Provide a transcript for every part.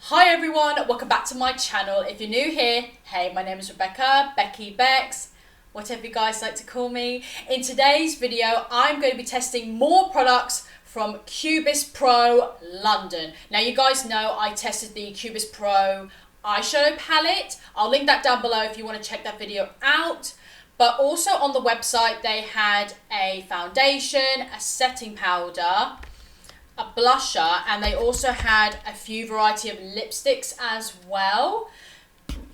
Hi everyone, welcome back to my channel. If you're new here, hey, my name is Rebecca, Becky, Bex, whatever you guys like to call me. In today's video, I'm going to be testing more products from Kubiss Pro London. Now you guys know I tested the Kubiss Pro eyeshadow palette. I'll link that down below if you want to check that video out. But also on the website, they had a foundation, a setting powder, a blusher, and they also had a few variety of lipsticks as well.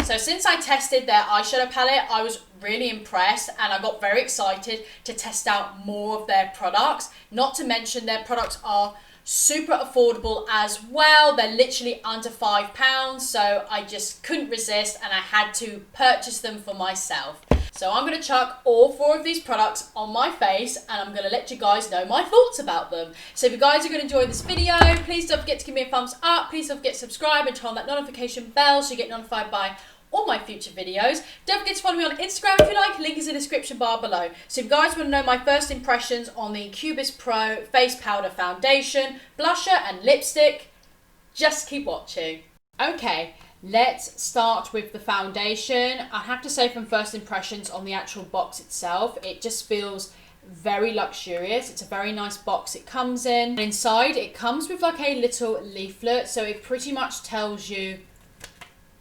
So since I tested their eyeshadow palette, I was really impressed and I got very excited to test out more of their products. Not to mention their products are super affordable as well. They're literally under £5, so I just couldn't resist and I had to purchase them for myself. So I'm going to chuck all 4 of these products on my face and I'm going to let you guys know my thoughts about them. So if you guys are going to enjoy this video, please don't forget to give me a thumbs up, please don't forget to subscribe and turn on that notification bell so you get notified by all my future videos. Don't forget to follow me on Instagram if you like, link is in the description bar below. So if you guys want to know my first impressions on the Kubiss Pro Face Powder Foundation, Blusher and Lipstick, just keep watching. Okay, let's start with the foundation. I have to say from first impressions on the actual box itself, it just feels very luxurious. It's a very nice box it comes in. And inside it comes with like a little leaflet, so it pretty much tells you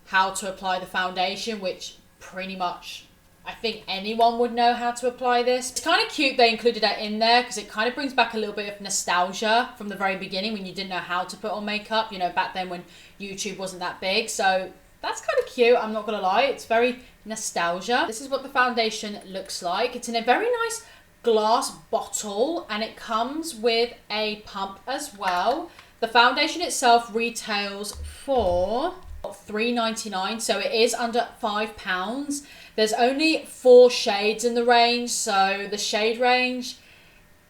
how to apply the foundation, which pretty much I think anyone would know how to apply this. It's kind of cute they included that in there because it kind of brings back a little bit of nostalgia from the very beginning when you didn't know how to put on makeup, you know, back then when YouTube wasn't that big. So that's kind of cute, I'm not gonna lie, it's very nostalgia. This is what the foundation looks like. It's in a very nice glass bottle and it comes with a pump as well. The foundation itself retails for $3.99, so it is under £5. There's only 4 shades in the range, so the shade range,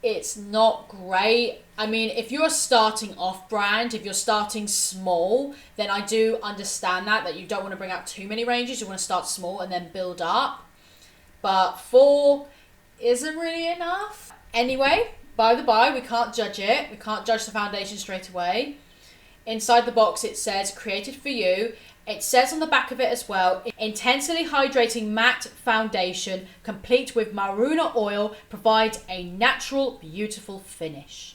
it's not great. I mean, if you're a starting off brand, if you're starting small, then I do understand that you don't want to bring out too many ranges. You want to start small and then build up, but 4 isn't really enough. Anyway, by the by, we can't judge it. We can't judge the foundation straight away. Inside the box it says created for you. It says on the back of it as well, intensely hydrating matte foundation complete with maruna oil provides a natural beautiful finish.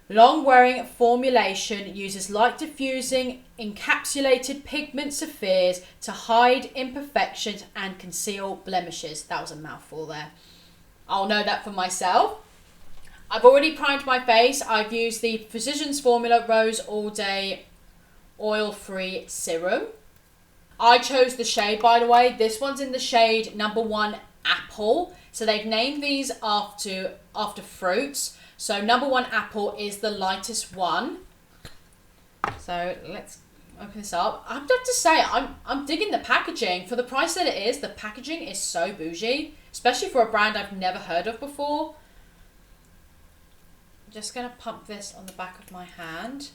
Long wearing formulation uses light diffusing encapsulated pigment spheres to hide imperfections and conceal blemishes. That was a mouthful there. I'll know that for myself. I've already primed my face. I've used the Physicians Formula Rose All Day Oil-Free Serum. I chose the shade, by the way. This one's in the shade number 1 Apple. So they've named these after fruits. So number 1 Apple is the lightest one. So let's open this up. I have to say, I'm digging the packaging. For the price that it is, the packaging is so bougie. Especially for a brand I've never heard of before. Just going to pump this on the back of my hand.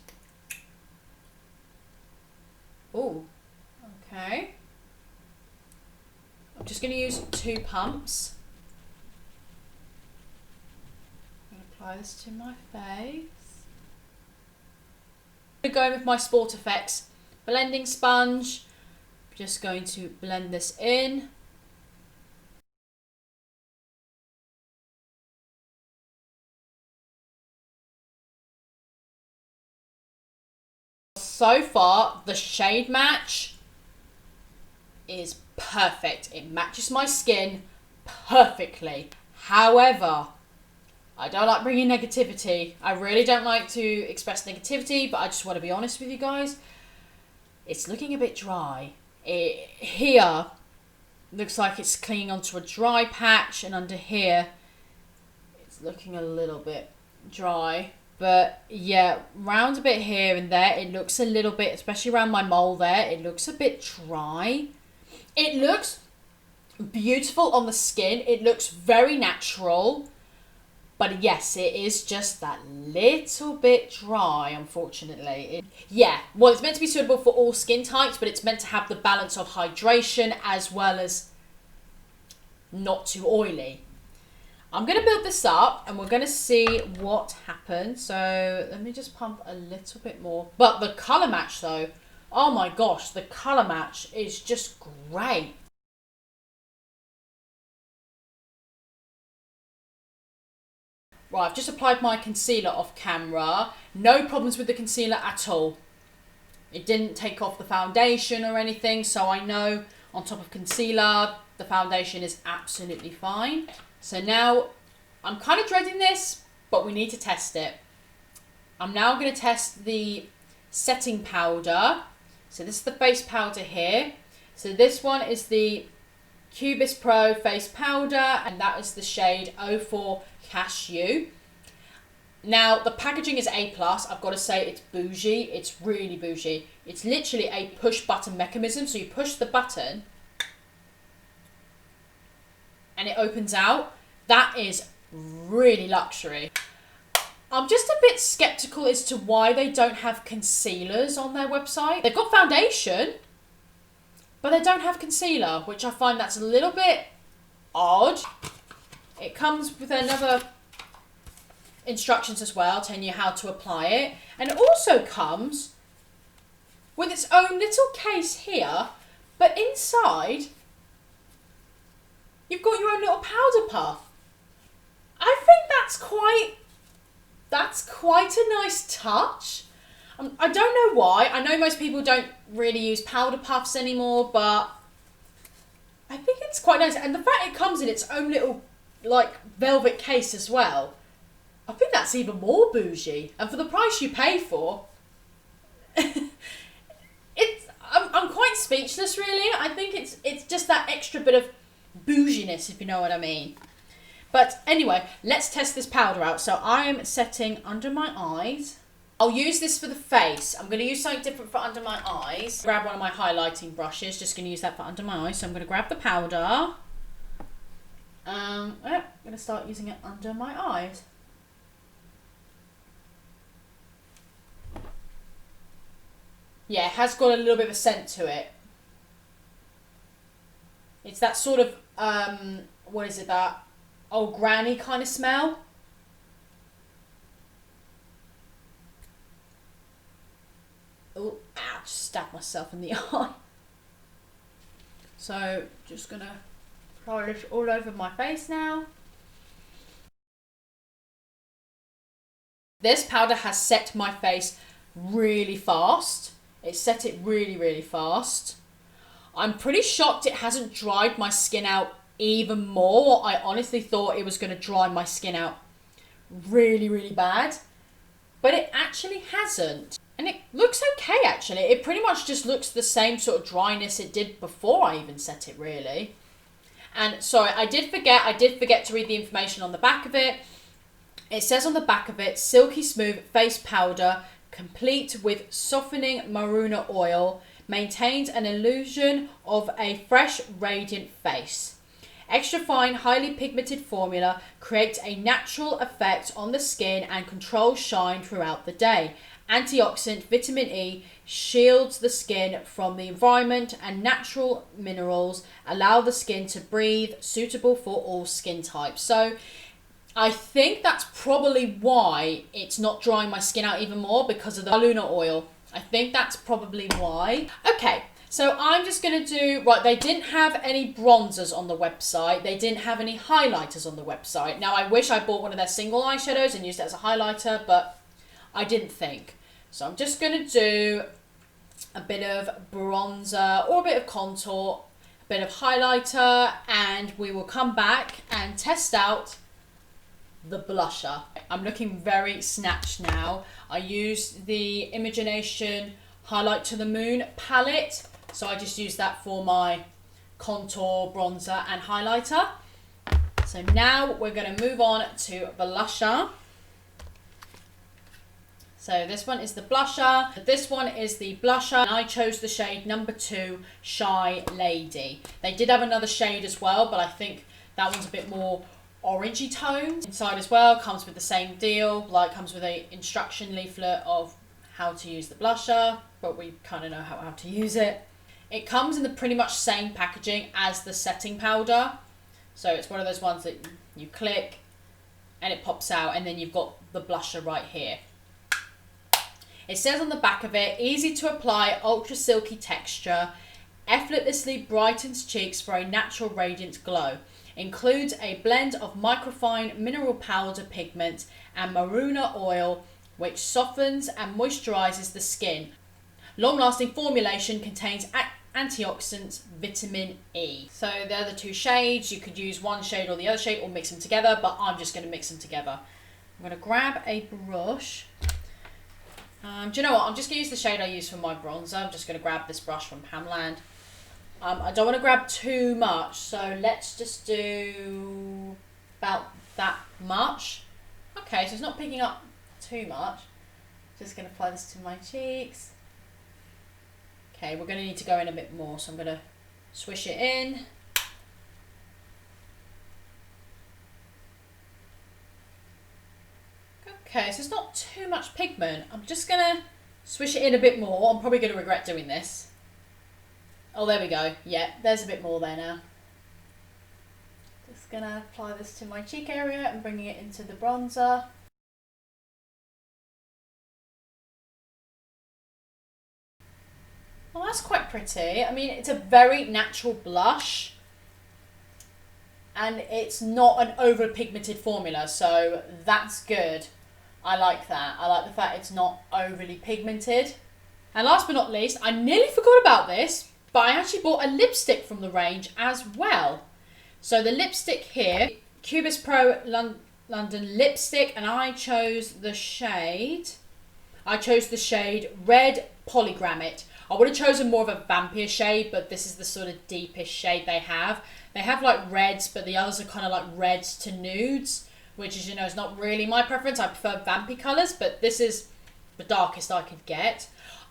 Oh, okay. I'm just going to use 2 pumps. I'm going to apply this to my face. I'm going with my Sport Effects blending sponge. I'm just going to blend this in. So far, the shade match is perfect. It matches my skin perfectly. However, I don't like bringing negativity. I really don't like to express negativity, but I just want to be honest with you guys. It's looking a bit dry. Here, looks like it's clinging onto a dry patch, and under here, it's looking a little bit dry. But yeah, round a bit here and there, it looks a little bit, especially around my mole there, it looks a bit dry. It looks beautiful on the skin. It looks very natural. But yes, it is just that little bit dry, unfortunately. Yeah, well, it's meant to be suitable for all skin types, but it's meant to have the balance of hydration as well as not too oily. I'm going to build this up and we're going to see what happens. So let me just pump a little bit more. But the colour match though, Oh my gosh, the colour match is just great. Right, I've just applied my concealer off camera. No problems with the concealer at all. It didn't take off the foundation or anything, so I know on top of concealer, the foundation is absolutely fine. So now, I'm kind of dreading this, but we need to test it. I'm now going to test the setting powder. So this is the face powder here. So this one is the Kubiss Pro face powder, and that is the shade 04 Cashew. Now, the packaging is A+. I've got to say it's bougie. It's really bougie. It's literally a push button mechanism. So you push the button and it opens out. That is really luxury. I'm just a bit skeptical as to why they don't have concealers on their website. They've got foundation, but they don't have concealer, which I find that's a little bit odd. It comes with another instructions as well, telling you how to apply it. And it also comes with its own little case here, but inside, you've got your own little powder puff. I think that's quite a nice touch. I don't know why. I know most people don't really use powder puffs anymore, but I think it's quite nice. And the fact it comes in its own little, like, velvet case as well, I think that's even more bougie. And for the price you pay for, I'm quite speechless, really. I think it's just that extra bit of bouginess, if you know what I mean. But anyway, let's test this powder out. So I am setting under my eyes. I'll use this for the face. I'm going to use something different for under my eyes. Grab one of my highlighting brushes. Just going to use that for under my eyes. So I'm going to grab the powder. I'm going to start using it under my eyes. Yeah, it has got a little bit of a scent to it. It's that sort of, what is it, that old granny kind of smell. Oh, ouch, stabbed myself in the eye. So, just going to apply this all over my face now. This powder has set my face really fast. It set it really, really fast. I'm pretty shocked it hasn't dried my skin out even more. I honestly thought it was going to dry my skin out really, really bad. But it actually hasn't. And it looks okay, actually. It pretty much just looks the same sort of dryness it did before I even set it, really. And sorry, I did forget to read the information on the back of it. It says on the back of it, silky smooth face powder, complete with softening maruna oil, maintains an illusion of a fresh, radiant face. Extra fine, highly pigmented formula creates a natural effect on the skin and controls shine throughout the day. Antioxidant vitamin E shields the skin from the environment, and natural minerals allow the skin to breathe, suitable for all skin types. So I think that's probably why it's not drying my skin out even more, because of the lunar oil. I think that's probably why. Okay, so I'm just going to do, right, they didn't have any bronzers on the website. They didn't have any highlighters on the website. Now, I wish I bought one of their single eyeshadows and used it as a highlighter, but I didn't think. So I'm just going to do a bit of bronzer or a bit of contour, a bit of highlighter, and we will come back and test out the blusher. I'm looking very snatched now. I used the Imogenation Highlight to the Moon palette, so I just use that for my contour, bronzer and highlighter. So now we're going to move on to blusher. So this one is the blusher. This one is the blusher, and I chose the shade number 2, Shy Lady. They did have another shade as well, but I think that one's a bit more orangey toned. Inside as well comes with the same deal, like comes with a instruction leaflet of how to use the blusher, but we kind of know how to use it. It comes in the pretty much same packaging as the setting powder. So it's one of those ones that you click and it pops out, and then you've got the blusher right here. It says on the back of it, easy to apply, ultra silky texture, effortlessly brightens cheeks for a natural radiant glow. Includes a blend of microfine mineral powder pigment and maruna oil, which softens and moisturizes the skin. Long-lasting formulation contains antioxidants, vitamin E. So they're the two shades. You could use one shade or the other shade or mix them together, but I'm just going to mix them together. I'm going to grab a brush. Do you know what? I'm just going to use the shade I use for my bronzer. I'm just going to grab this brush from Pamland. I don't want to grab too much, so let's just do about that much. Okay, so it's not picking up too much. Just going to apply this to my cheeks. Okay, we're going to need to go in a bit more, so I'm going to swish it in. Okay, so it's not too much pigment. I'm just going to swish it in a bit more. I'm probably going to regret doing this. Oh, there we go. Yeah, there's a bit more there now. Just going to apply this to my cheek area and bringing it into the bronzer. Well, that's quite pretty. I mean, it's a very natural blush. And it's not an over-pigmented formula, so that's good. I like that. I like the fact it's not overly pigmented. And last but not least, I nearly forgot about this, but I actually bought a lipstick from the range as well. So the lipstick here, Kubiss Pro London lipstick, and I chose the shade Red Polygrammet. I would have chosen more of a vampier shade, but this is the sort of deepest shade they have. They have like reds, but the others are kind of like reds to nudes, which is, you know, is not really my preference. I prefer vampy colours, but this is the darkest I could get.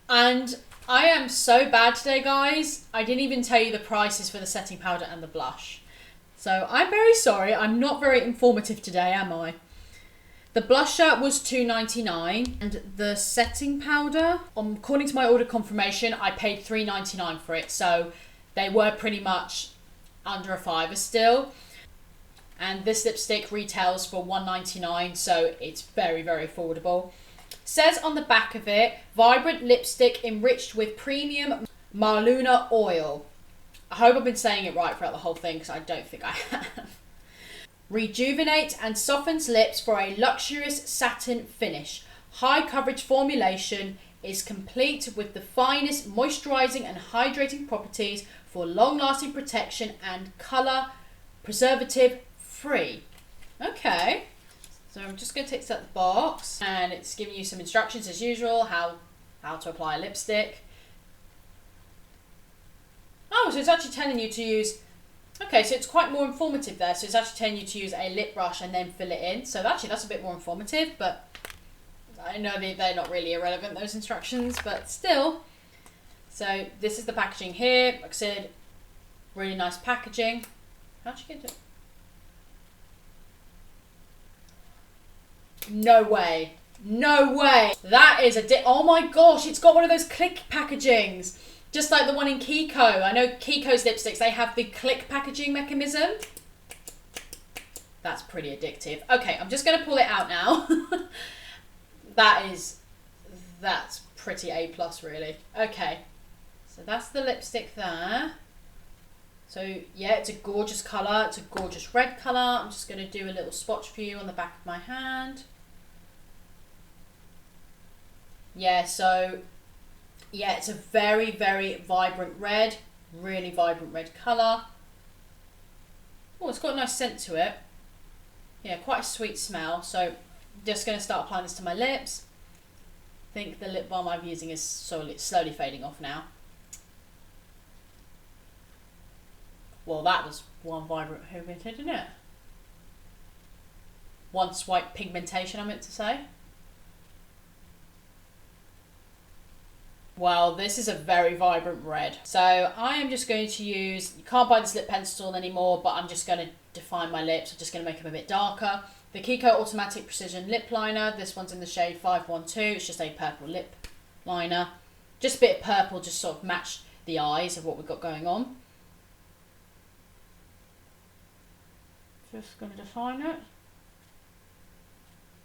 And I am so bad today, guys. I didn't even tell you the prices for the setting powder and the blush. So I'm very sorry. I'm not very informative today, am I? The blusher was $2.99 and the setting powder, according to my order confirmation, I paid $3.99 for it. So they were pretty much under a $5 still. And this lipstick retails for $1.99, so it's very, very affordable. Says on the back of it, vibrant lipstick enriched with premium maruna oil. I hope I've been saying it right throughout the whole thing, because I don't think I have. Rejuvenates and softens lips for a luxurious satin finish. High coverage formulation is complete with the finest moisturizing and hydrating properties for long-lasting protection and color preservative free. Okay. So I'm just going to take this out the box, and it's giving you some instructions as usual, how to apply a lipstick. Oh, so it's actually telling you to use, okay, so it's quite more informative there. So it's actually telling you to use a lip brush and then fill it in. So actually that's a bit more informative, but I know they're not really irrelevant, those instructions, but still. So this is the packaging here. Like I said, really nice packaging. How'd you get it? No way. No way. That is oh my gosh, it's got one of those click packagings. Just like the one in Kiko. I know Kiko's lipsticks, they have the click packaging mechanism. That's pretty addictive. Okay, I'm just going to pull it out now. That's pretty A+, really. Okay, so that's the lipstick there. So yeah, it's a gorgeous colour. It's a gorgeous red colour. I'm just going to do a little swatch for you on the back of my hand. Yeah, so yeah, it's a very, very vibrant red. Really vibrant red colour. Oh, it's got a nice scent to it. Yeah, quite a sweet smell. So just going to start applying this to my lips. I think the lip balm I'm using is slowly fading off now. Well, that was one vibrant pigmented, didn't it? One swipe pigmentation, I meant to say. Well, this is a very vibrant red. So I am just going to use, you can't buy this lip pencil anymore, but I'm just going to define my lips. I'm just going to make them a bit darker. The Kiko Automatic Precision Lip Liner. This one's in the shade 512. It's just a purple lip liner. Just a bit of purple, just sort of match the eyes of what we've got going on. Just going to define it.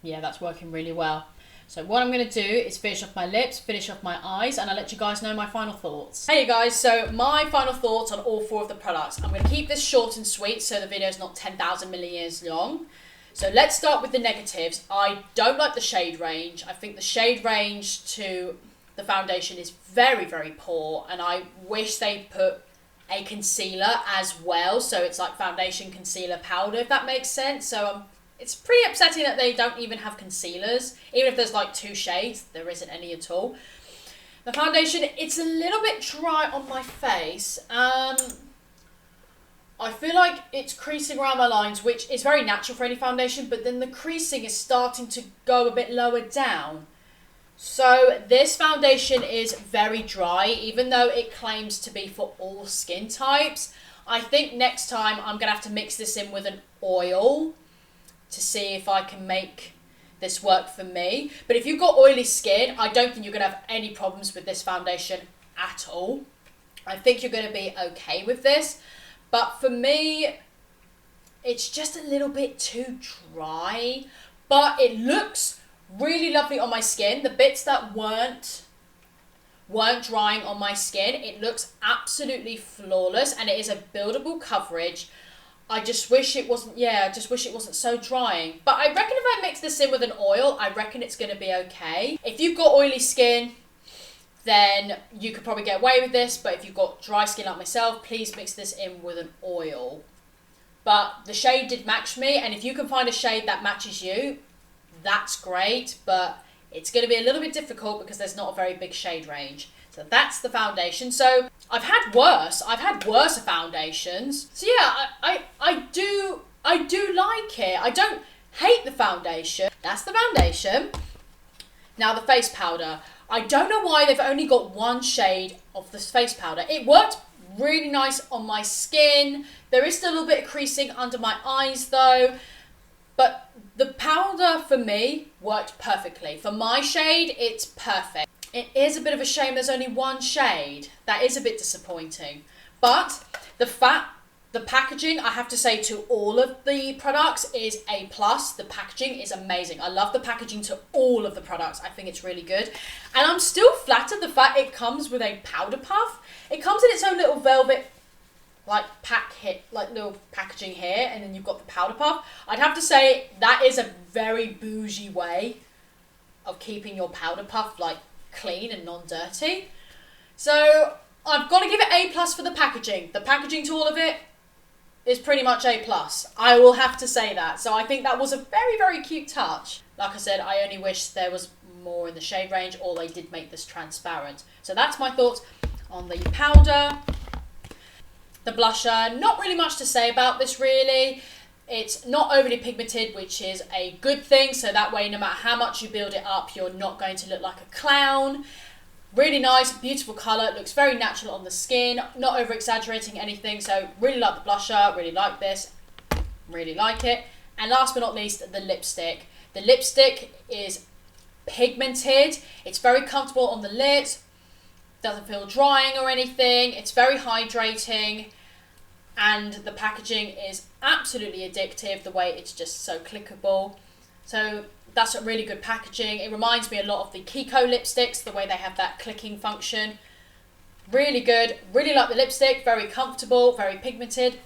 Yeah, that's working really well. So what I'm going to do is finish off my lips, finish off my eyes, and I'll let you guys know my final thoughts. Hey guys, so my final thoughts on all 4 of the products. I'm going to keep this short and sweet so the video is not 10,000 million years long. So let's start with the negatives. I don't like the shade range. I think the shade range to the foundation is very, very poor, and I wish they put a concealer as well. So it's like foundation, concealer, powder, if that makes sense. So it's pretty upsetting that they don't even have concealers. Even if there's like 2 shades, there isn't any at all. The foundation, it's a little bit dry on my face. I feel like it's creasing around my lines, which is very natural for any foundation, but then the creasing is starting to go a bit lower down. So this foundation is very dry, even though it claims to be for all skin types. I think next time I'm going to have to mix this in with an oil to see if I can make this work for me. But if you've got oily skin, I don't think you're going to have any problems with this foundation at all. I think you're going to be okay with this. But for me, it's just a little bit too dry. But it looks really lovely on my skin. The bits that weren't drying on my skin, it looks absolutely flawless, and it is a buildable coverage. I just wish it wasn't, so drying. But I reckon if I mix this in with an oil, I reckon it's going to be okay. If you've got oily skin, then you could probably get away with this. But if you've got dry skin like myself, please mix this in with an oil. But the shade did match me, and if you can find a shade that matches you, that's great. But it's going to be a little bit difficult because there's not a very big shade range. So that's the foundation. So I've had worse foundations. So yeah, I do like it. I don't hate the foundation. That's the foundation. Now the face powder. I don't know why they've only got 1 shade of this face powder. It worked really nice on my skin. There is still a little bit of creasing under my eyes though. But the powder for me worked perfectly. For my shade, it's perfect. It is a bit of a shame there's only 1 shade. That is a bit disappointing. But the packaging, I have to say, to all of the products is A+. The packaging is amazing. I love the packaging to all of the products. I think it's really good. And I'm still flattered the fact it comes with a powder puff. It comes in its own little velvet little packaging here, and then you've got the powder puff. I'd have to say that is a very bougie way of keeping your powder puff clean and non-dirty. So I've got to give it A+ for the packaging. The packaging to all of it is pretty much A+. I will have to say that. So I think that was a very, very cute touch. Like I said, I only wish there was more in the shade range, or they did make this transparent. So that's my thoughts on the powder. The blusher, not really much to say about this really. It's not overly pigmented, which is a good thing. So that way, no matter how much you build it up, you're not going to look like a clown. Really nice, beautiful colour. It looks very natural on the skin. Not over exaggerating anything. So really like the blusher, really like this. Really like it. And last but not least, the lipstick. The lipstick is pigmented. It's very comfortable on the lips. Doesn't feel drying or anything. It's very hydrating. And the packaging is absolutely addictive, the way it's just so clickable. So that's a really good packaging. It reminds me a lot of the Kiko lipsticks, the way they have that clicking function. Really good. Really like the lipstick. Very comfortable, very pigmented.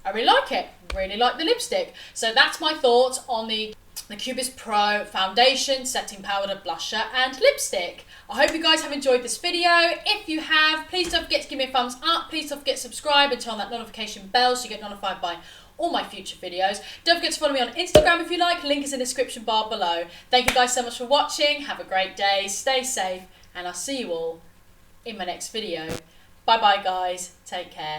I really like it. Really like the lipstick. So that's my thoughts on the Kubiss Pro foundation, setting powder, blusher and lipstick. I hope you guys have enjoyed this video. If you have, please don't forget to give me a thumbs up. Please don't forget to subscribe and turn on that notification bell so you get notified by all my future videos. Don't forget to follow me on Instagram if you like. Link is in the description bar below. Thank you guys so much for watching. Have a great day. Stay safe. And I'll see you all in my next video. Bye bye guys. Take care.